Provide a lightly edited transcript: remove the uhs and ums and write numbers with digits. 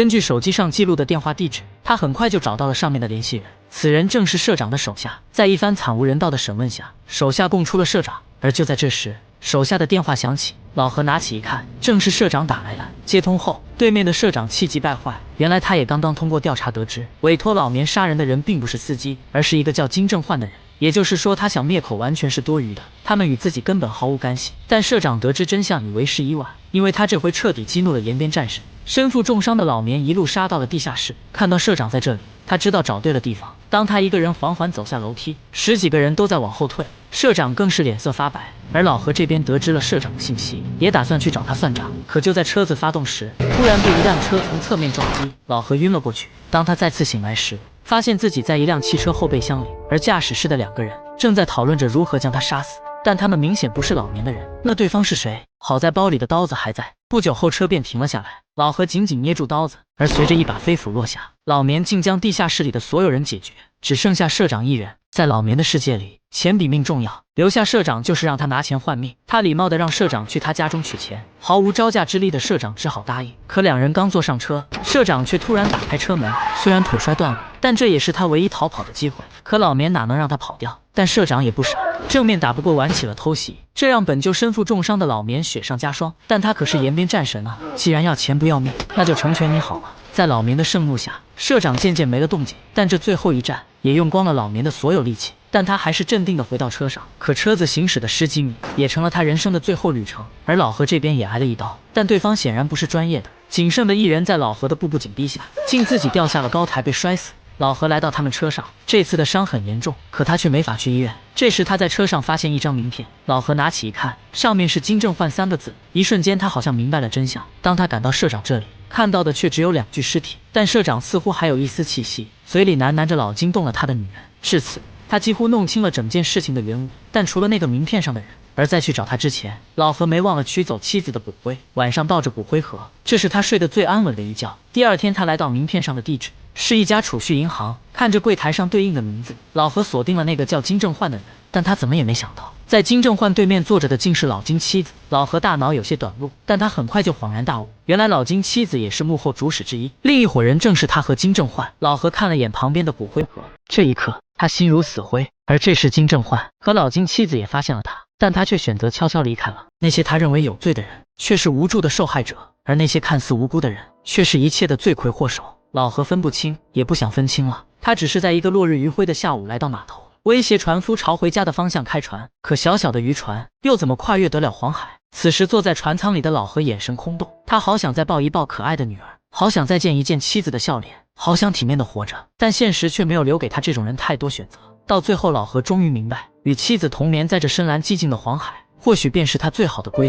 根据手机上记录的电话地址，他很快就找到了上面的联系人，此人正是社长的手下。在一番惨无人道的审问下，手下供出了社长。而就在这时，手下的电话响起，老何拿起一看，正是社长打来的。接通后，对面的社长气急败坏，原来他也刚刚通过调查得知，委托老棉杀人的人并不是司机，而是一个叫金正焕的人。也就是说，他想灭口完全是多余的，他们与自己根本毫无干系。但社长得知真相已为时已晚，因为他这回彻底激怒了延边战神。身负重伤的老棉一路杀到了地下室，看到社长在这里，他知道找对了地方。当他一个人缓缓走下楼梯，10几个人都在往后退，社长更是脸色发白。而老何这边得知了社长的信息，也打算去找他算账。可就在车子发动时，突然被一辆车从侧面撞击，老何晕了过去。当他再次醒来时，发现自己在一辆汽车后备箱里，而驾驶室的2个人正在讨论着如何将他杀死，但他们明显不是老棉的人，那对方是谁？好在包里的刀子还在。不久后车便停了下来，老何紧紧捏住刀子，而随着一把飞斧落下，老棉竟将地下室里的所有人解决，只剩下社长一人。在老棉的世界里，钱比命重要，留下社长就是让他拿钱换命。他礼貌地让社长去他家中取钱，毫无招架之力的社长只好答应。可2人刚坐上车，社长却突然打开车门，虽然腿摔断了，但这也是他唯一逃跑的机会。可老棉哪能让他跑掉？但社长也不傻，正面打不过，玩起了偷袭，这让本就身负重伤的老棉雪上加霜。但他可是延边战神啊，既然要钱不要命，那就成全你好了。在老棉的盛怒下，社长渐渐没了动静，但这最后一战也用光了老棉的所有力气。但他还是镇定地回到车上，可车子行驶的10几米，也成了他人生的最后旅程。而老何这边也挨了一刀，但对方显然不是专业的，仅剩的1人在老何的步步紧逼下，竟自己掉下了高台被摔死。老何来到他们车上，这次的伤很严重，可他却没法去医院。这时他在车上发现一张名片，老何拿起一看，上面是金正焕3个字。一瞬间他好像明白了真相。当他赶到社长这里，看到的却只有2具尸体，但社长似乎还有一丝气息，嘴里喃喃着老金动了他的女人。至此他几乎弄清了整件事情的原委，但除了那个名片上的人。而在去找他之前，老何没忘了取走妻子的骨灰，晚上抱着骨灰盒，这是他睡得最安稳的一觉。第2天他来到名片上的地址，是一家储蓄银行，看着柜台上对应的名字，老何锁定了那个叫金正焕的人。但他怎么也没想到，在金正焕对面坐着的竟是老金妻子。老何大脑有些短路，但他很快就恍然大悟，原来老金妻子也是幕后主使之一，另一伙人正是他和金正焕。老何看了眼旁边的骨灰盒，这一刻他心如死灰。而这时金正焕和老金妻子也发现了他，但他却选择悄悄离开了。那些他认为有罪的人，却是无助的受害者，而那些看似无辜的人，却是一切的罪魁祸首。老何分不清，也不想分清了。他只是在一个落日余晖的下午来到码头，威胁船夫朝回家的方向开船。可小小的渔船又怎么跨越得了黄海？此时坐在船舱里的老何眼神空洞，他好想再抱一抱可爱的女儿，好想再见一见妻子的笑脸，好想体面的活着，但现实却没有留给他这种人太多选择。到最后，老何终于明白，与妻子同眠在这深蓝寂静的黄海，或许便是他最好的归宿。